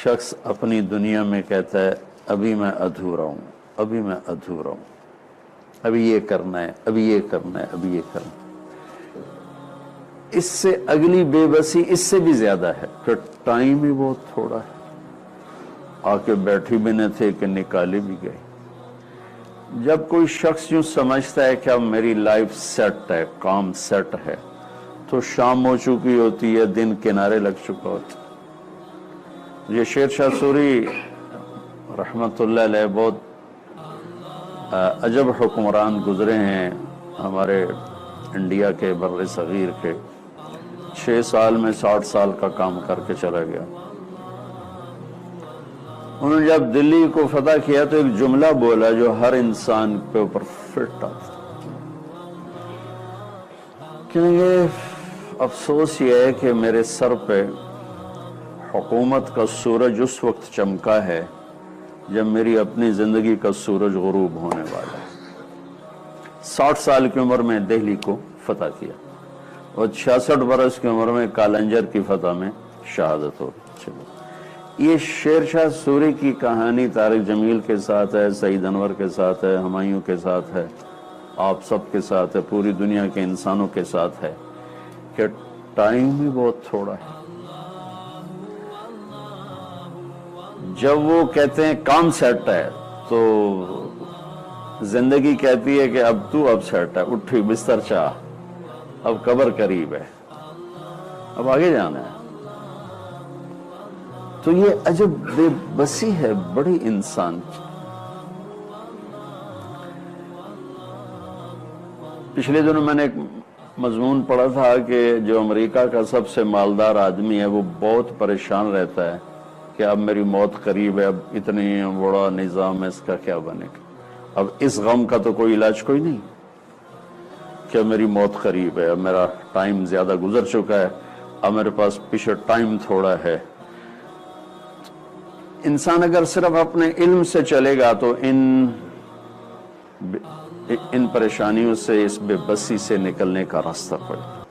شخص اپنی دنیا میں کہتا ہے ابھی میں ادھورا ہوں، ابھی میں ادھورا ہوں، ابھی یہ کرنا ہے، ابھی یہ کرنا ہے، ابھی یہ کرنا ہے، اس سے اگلی بے بسی اس سے بھی زیادہ ہے کہ ٹائم ہی بہت تھوڑا ہے، آ کے بیٹھی بھی نہ تھے کہ نکالی بھی گئی۔ جب کوئی شخص یوں سمجھتا ہے کہ اب میری لائف سیٹ ہے، کام سیٹ ہے، تو شام ہو چکی ہوتی ہے، دن کنارے لگ چکا ہوتا ہے۔ یہ شیر شاہ سوری رحمت اللہ علیہ بہت عجب حکمران گزرے ہیں ہمارے انڈیا کے بر صغیر کے۔ 6 سال میں 60 سال کا کام کر کے چلا گیا۔ انہوں نے جب دلی کو فتح کیا تو ایک جملہ بولا جو ہر انسان کے اوپر فٹ آتا، کیونکہ افسوس یہ ہے کہ میرے سر پہ حکومت کا سورج اس وقت چمکا ہے جب میری اپنی زندگی کا سورج غروب ہونے والا ہے۔ 60 سال کی عمر میں دہلی کو فتح کیا اور 66 برس کی عمر میں کالنجر کی فتح میں شہادت ہو گئی۔ یہ شیر شاہ سوری کی کہانی طارق جمیل کے ساتھ ہے، سعید انور کے ساتھ ہے، ہمایوں کے ساتھ ہے، آپ سب کے ساتھ ہے، پوری دنیا کے انسانوں کے ساتھ ہے کہ ٹائم ہی بہت تھوڑا ہے۔ جب وہ کہتے ہیں کام سیٹ ہے تو زندگی کہتی ہے کہ اب تو اب سیٹ ہے، اٹھی بستر چاہ، اب قبر قریب ہے، اب آگے جانا ہے۔ تو یہ عجب بے بسی ہے بڑی انسان کی۔ پچھلے دنوں میں نے ایک مضمون پڑھا تھا کہ جو امریکہ کا سب سے مالدار آدمی ہے وہ بہت پریشان رہتا ہے کہ اب میری موت قریب ہے، اب اتنی بڑا نظام ہے، اس کا کیا بنے گا۔ اب اس غم کا تو کوئی علاج کوئی نہیں کہ میری موت قریب ہے، اب میرا ٹائم زیادہ گزر چکا ہے، اب میرے پاس پیچھے ٹائم تھوڑا ہے۔ انسان اگر صرف اپنے علم سے چلے گا تو ان پریشانیوں سے، اس بے بسی سے نکلنے کا راستہ پڑے۔